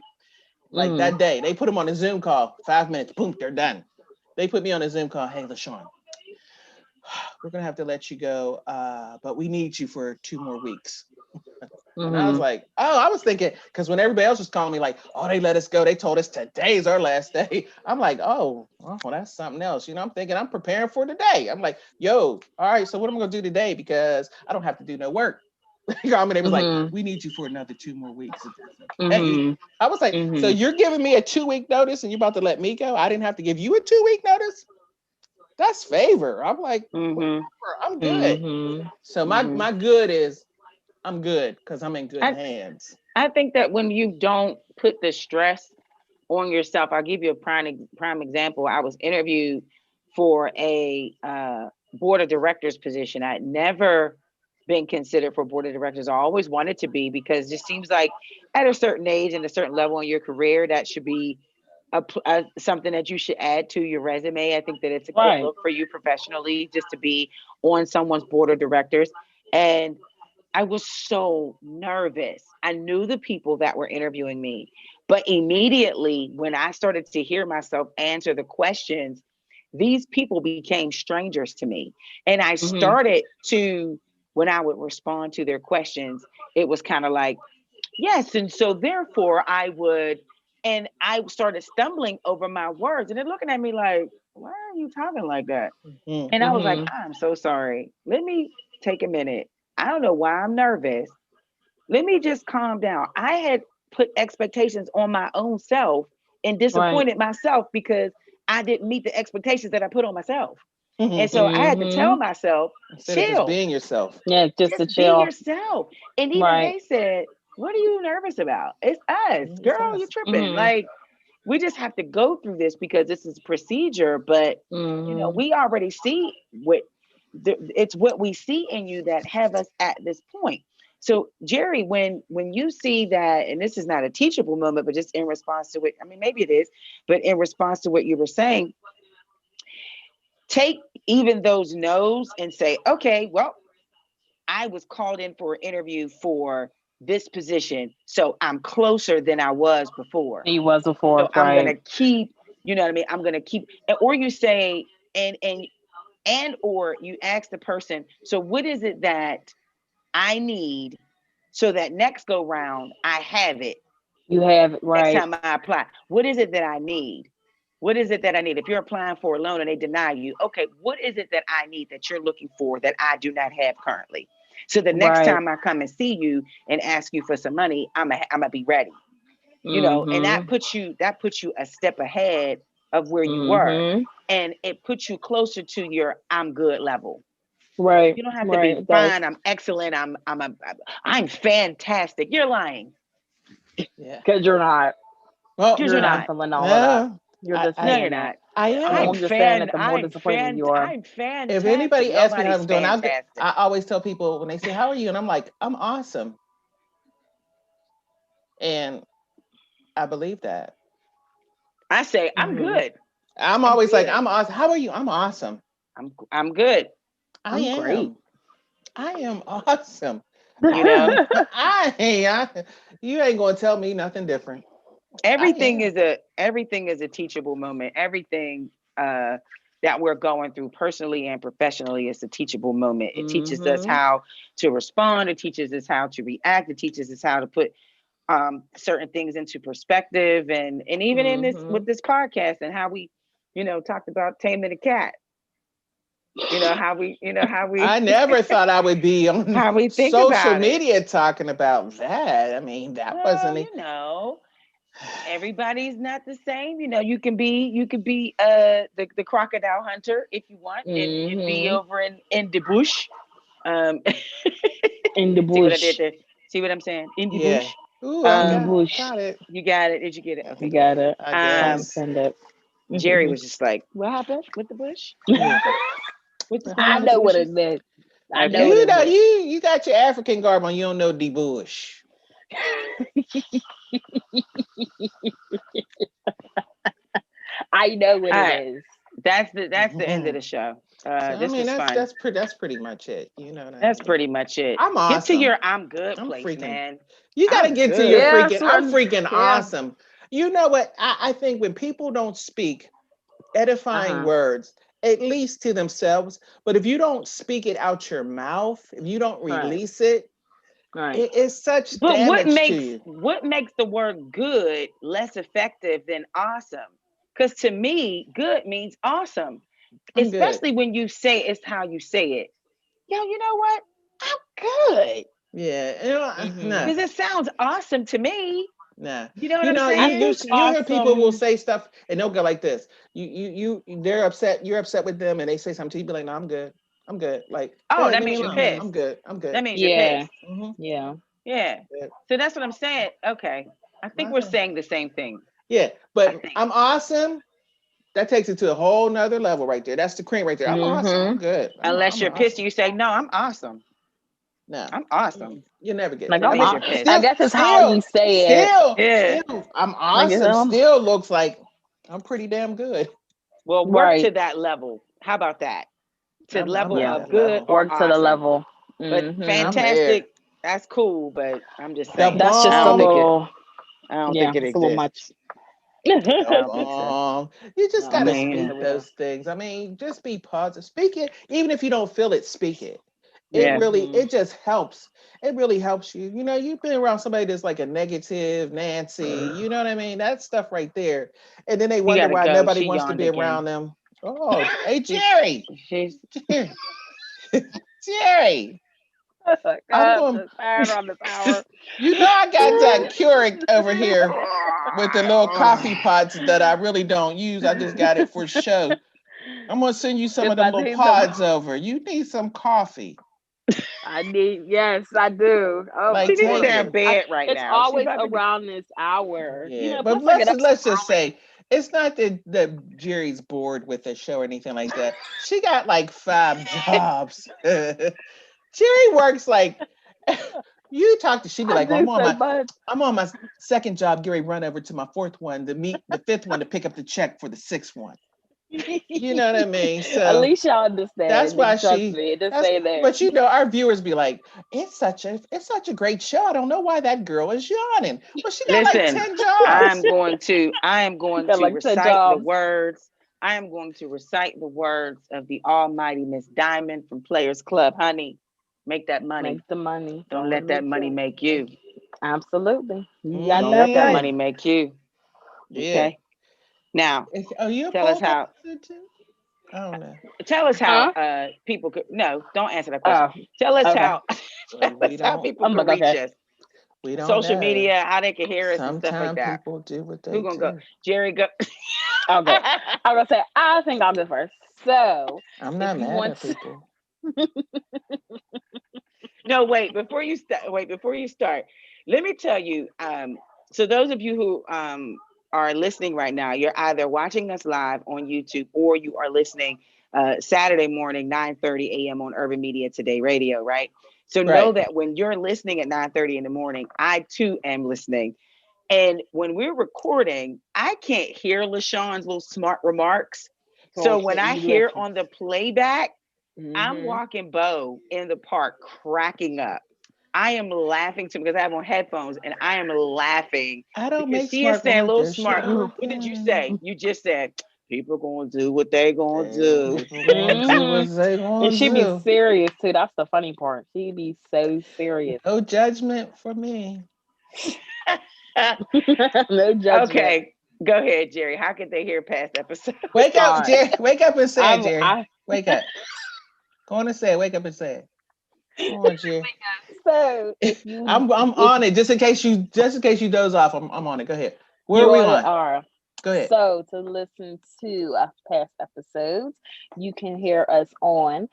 Like that day, they put them on a Zoom call, 5 minutes, boom, they're done. They put me on a Zoom call. Hey, LaShawn, we're gonna have to let you go, but we need you for 2 more weeks. And I was like, oh, I was thinking, because when everybody else was calling me like, oh, they let us go. They told us today's our last day. I'm like, oh, well, that's something else. You know, I'm thinking I'm preparing for today. I'm like, yo, all right, so what am I going to do today? Because I don't have to do no work. I mean, they was like, we need you for another 2 more weeks. Okay. I was like, so you're giving me a 2-week notice and you're about to let me go? I didn't have to give you a 2-week notice? That's favor. I'm like, I'm good. So my good is, I'm good because I'm in good hands. I think that when you don't put the stress on yourself, I'll give you a prime example. I was interviewed for a board of directors position. I'd never been considered for board of directors. I always wanted to be, because it just seems like at a certain age and a certain level in your career, that should be something that you should add to your resume. I think that it's a good look for you professionally, just to be on someone's board of directors. And I was so nervous. I knew the people that were interviewing me, but immediately when I started to hear myself answer the questions, these people became strangers to me. And I started to, when I would respond to their questions, it was kind of like, yes. And so therefore I would, and I started stumbling over my words, and they're looking at me like, why are you talking like that? And I was like, I'm so sorry. Let me take a minute. I don't know why I'm nervous. Let me just calm down. I had put expectations on my own self and disappointed myself because I didn't meet the expectations that I put on myself. And so I had to tell myself, instead of just being yourself. Yeah, just to chill. Be yourself. And even they said, what are you nervous about? It's us, girl, you're tripping. Like, we just have to go through this because this is procedure. But, you know, we already see it's what we see in you that have us at this point. So Jerry, when you see that, and this is not a teachable moment, but just in response to it, I mean, maybe it is, but in response to what you were saying, take even those no's and say, okay, well, I was called in for an interview for this position, so I'm closer than I was before. He was before, so I'm gonna keep, you know what I mean? I'm gonna keep, or you say, and or you ask the person, so what is it that I need so that next go round I have it? You have it, right? Next time I apply, what is it that I need? What is it that I need? If you're applying for a loan and they deny you, okay, what is it that I need that you're looking for that I do not have currently? So the next time I come and see you and ask you for some money, I'm gonna be ready. You know, and that puts you a step ahead of where you were, and it puts you closer to your I'm good level. Right. You don't have to be fine. I'm excellent. I'm fantastic. You're lying. Yeah. Because you're not. Well, you're not. You're just saying you're not. I am. I'm just saying that the more disappointed you are. I'm fantastic. If anybody asks me how I'm doing, I always tell people when they say, how are you? And I'm like, I'm awesome. And I believe that. I say, I'm good. I'm always like, I'm awesome. How are you? I'm awesome. I'm good. I am great. I am awesome. You know, you ain't gonna tell me nothing different. everything is a teachable moment. Everything that we're going through personally and professionally is a teachable moment. It teaches us how to respond. It teaches us how to react. It teaches us how to put certain things into perspective, and even in this with this podcast and how we, talked about taming a cat. How we I never thought I would be on how we think social about media talking about that. I mean, that wasn't everybody's not the same. You can be the crocodile hunter if you want, and be over in the bush. In the bush. See what I did there? See what I'm saying? In the bush. Ooh, got it. You got it. Did you get it? Okay. You got it. Send it. Jerry was just like, "What happened with the bush?" I know what it meant. I know. You got your African garb on. You don't know the bush. I know what it is. That's the end of the show. That's pretty much it. That's pretty much it. I'm awesome. Get to your I'm good place, man. You gotta get to your I'm freaking awesome. You know what? I think when people don't speak edifying words, at least to themselves, but if you don't speak it out your mouth, if you don't release it, it's such damage to you. What makes the word good less effective than awesome? Because to me, good means awesome. Especially when you say it's how you say it. Yo, you know what? I'm good. Yeah. Because it sounds awesome to me. Nah. You know what I'm saying? You hear people will say stuff and they'll go like this. They're upset. You're upset with them, and they say something to you. Be like, "No, I'm good. I'm good." Like, that means you're pissed. I'm good. That means you're pissed. Yeah. So that's what I'm saying. Okay, I think we're saying the same thing. Yeah, but I'm awesome. That takes it to a whole nother level right there. That's the cream right there. I'm awesome. I'm good. Unless you're pissed, you say, "No, I'm awesome." No, I'm awesome. You never get like, it. I guess it's how you say it. Still, I'm awesome. Still looks like I'm pretty damn good. Well, work to that level. How about that? To level of good or work to the level. But fantastic. That's cool. But I'm just saying. That's just a little. I don't think it exists. A little much. You just gotta speak those things. I mean, just be positive. Speak it, even if you don't feel it. Speak it. It just helps. It really helps you. You've been around somebody that's like a negative Nancy. You know what I mean? That stuff right there. And then they wonder why nobody wants to be around them. Oh, hey Jerry. Jerry. I'm going tired on this hour. I got that Keurig over here with the little coffee pots that I really don't use. I just got it for show. I'm gonna send you some of them little pods over. You need some coffee. Yes, I do. Oh, like she's in their bed right now. It's always around this hour. Yeah, but let's just say it's not that Jerry's bored with the show or anything like that. She got like 5 jobs. Jerry works like you talk to. She'd be like, "Well, I'm on my second job. Gary, run over to my 4th one to meet the 5th one to pick up the check for the 6th one." You know what I mean? So at least y'all understand. That's why say there. But our viewers be like, it's such a great show. I don't know why that girl is yawning. Well, she got like 10 jobs. I am going to recite the words. I am going to recite the words of the almighty Miss Diamond from Players Club. Honey, make that money. Make the money. Don't let that money make you. Absolutely. Don't let that money make you. Yeah. Okay. Now, tell us how. I don't know. Tell us how people could. No, don't answer that question. Tell us how. How people can reach us. We don't social media, how they can hear us and stuff like that. Sometimes people do what they do. Who's gonna go? Jerry, go. I'll go. I'm gonna say. I think I'll go first. So I'm not mad at people. No, wait. Before you start, let me tell you. So those of you who are listening right now, you're either watching us live on YouTube or you are listening Saturday morning, 9:30 a.m. on Urban Media Today Radio, right? So know that when you're listening at 9:30 in the morning, I too am listening. And when we're recording, I can't hear LaShawn's little smart remarks. So when I hear on the playback, I'm walking Bo in the park cracking up. I am laughing too because I have on headphones and I am laughing. I don't because make she is smart saying a little remarks. smart. What did you say? You just said people gonna do what they gonna do. People gonna do what they gonna And she be do. serious too. That's the funny part. She be so serious. No judgment for me. No judgment. Okay, go ahead, Jerry. How could they hear past episodes? Wake up, All right. Jerry. Wake up and say it, Jerry. I- Wake up. Go on and say it. Wake up and say it. Come on, Jerry. So if you, I'm on it. Just in case you doze off. I'm on it. Go ahead. Where are we on? Are. Go ahead. So to listen to past episodes, you can hear us on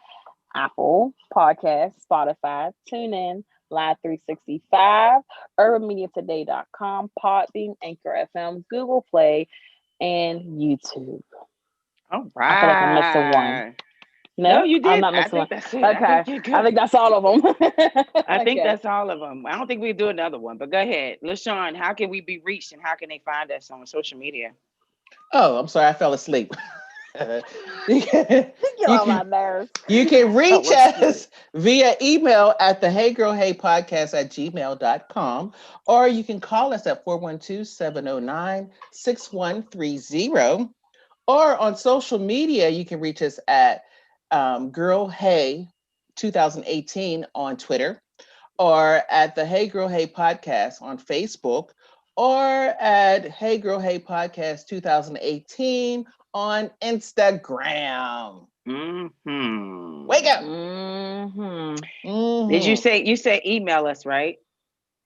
Apple Podcasts, Spotify, TuneIn, Live 365, UrbanMediaToday.com, Podbean, Anchor FM, Google Play, and YouTube. All right. I feel like I'm missing one. No, you did. I'm not missing one. That's it. Okay. I think that's all of them. I think that's all of them. I don't think we do another one, but go ahead. LaShawn, how can we be reached and how can they find us on social media? Oh, I'm sorry. I fell asleep. You can reach us via email at the heygirlheypodcast@gmail.com, or you can call us at 412-709-6130. Or on social media, you can reach us at Girl Hey 2018 on Twitter, or at the Hey Girl Hey Podcast on Facebook, or at Hey Girl Hey Podcast 2018 on Instagram. Mm-hmm. Wake up. Mm-hmm. Mm-hmm. Did you say email us, right?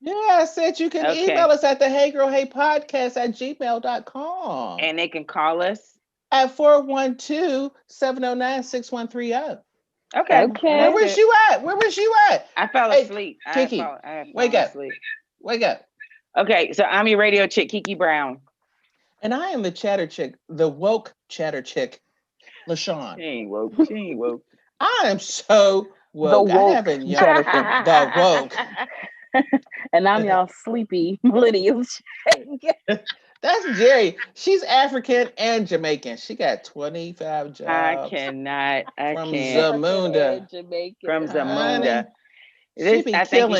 Yeah, I said you can email us at the Hey Girl Hey Podcast @gmail.com. And they can call us at 412-709-6130. Okay. Where was you at? I fell asleep. Kiki, wake up. Wake up. Okay, so I'm your radio chick, Kiki Brown. And I am the chatter chick, the woke chatter chick, LaShawn. She ain't woke. I am so woke. I haven't chatter chick, the woke. And I'm y'all sleepy millennials. That's Jerry. She's African and Jamaican. She got 25 jobs. I can't. From Zamunda. She be killing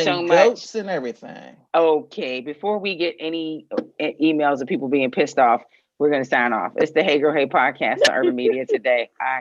so goats and everything. Okay, before we get any emails of people being pissed off, we're going to sign off. It's the Hey Girl Hey Podcast on Urban Media Today. I